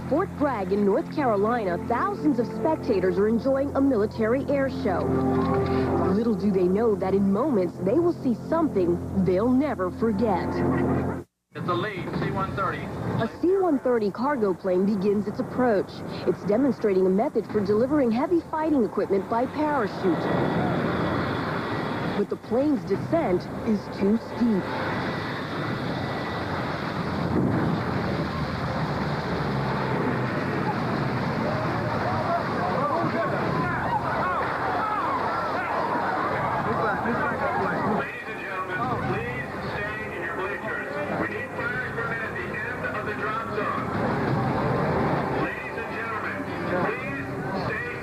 Fort Bragg in North Carolina, thousands of spectators are enjoying a military air show. Little do they know that in moments they will see something they'll never forget. It's a lead, C-130. A C-130 cargo plane begins its approach. It's demonstrating a method for delivering heavy fighting equipment by parachute. But the plane's descent is too steep.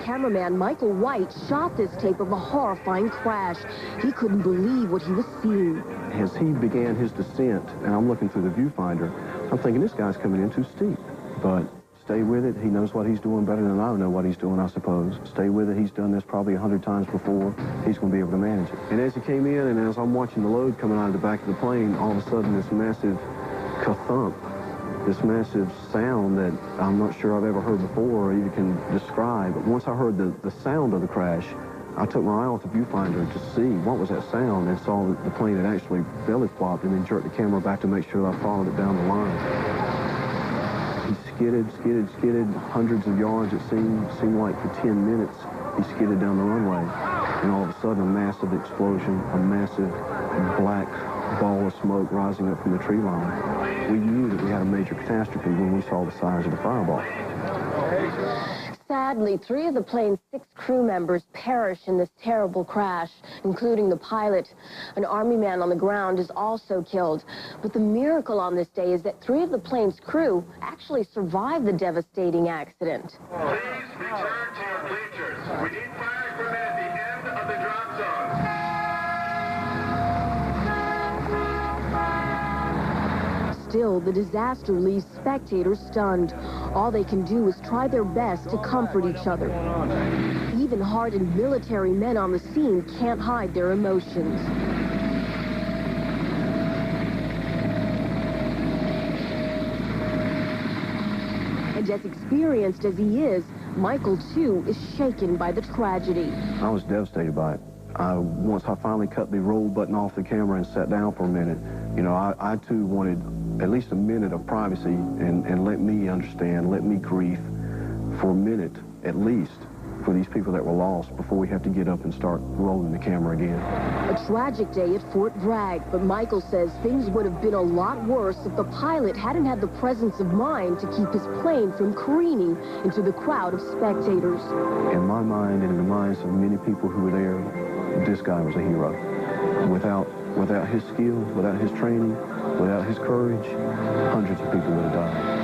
Cameraman Michael White shot this tape of a horrifying crash. He couldn't believe what he was seeing. As he began his descent, and I'm looking through the viewfinder, I'm thinking this guy's coming in too steep. But stay with it. He knows what he's doing better than I know what he's doing, I suppose. Stay with it. He's done this probably 100 times before. He's going to be able to manage it. And as he came in, and as I'm watching the load coming out of the back of the plane, all of a sudden this massive ka-thump, this massive sound that I'm not sure I've ever heard before or even can describe. But once I heard the sound of the crash, I took my eye off the viewfinder to see what was that sound and saw that the plane had actually belly flopped, and then jerked the camera back to make sure that I followed it down the line. He skidded hundreds of yards, it seemed like for 10 minutes he skidded down the runway. And all of a sudden a massive explosion, a massive black ball of smoke rising up from the tree line. We knew that we had a major catastrophe when we saw the size of the fireball. Sadly, 3 of the plane's 6 crew members perished in this terrible crash, including the pilot. An Army man on the ground is also killed. But the miracle on this day is that 3 of the plane's crew actually survived the devastating accident. Please return to your bleachers. We need fire equipment at the end of the drop zone. Still, the disaster leaves spectators stunned. All they can do is try their best to comfort each other. Even hardened military men on the scene can't hide their emotions. And as experienced as he is, Michael, too, is shaken by the tragedy. I was devastated by it. Once I finally cut the roll button off the camera and sat down for a minute, you know, I too wanted at least a minute of privacy and let me understand, let me grieve for a minute at least for these people that were lost before we have to get up and start rolling the camera again. A tragic day at Fort Bragg, but Michael says things would have been a lot worse if the pilot hadn't had the presence of mind to keep his plane from careening into the crowd of spectators. In my mind and in the minds of many people who were there, this guy was a hero. Without his skill, without his training, without his courage, hundreds of people would have died.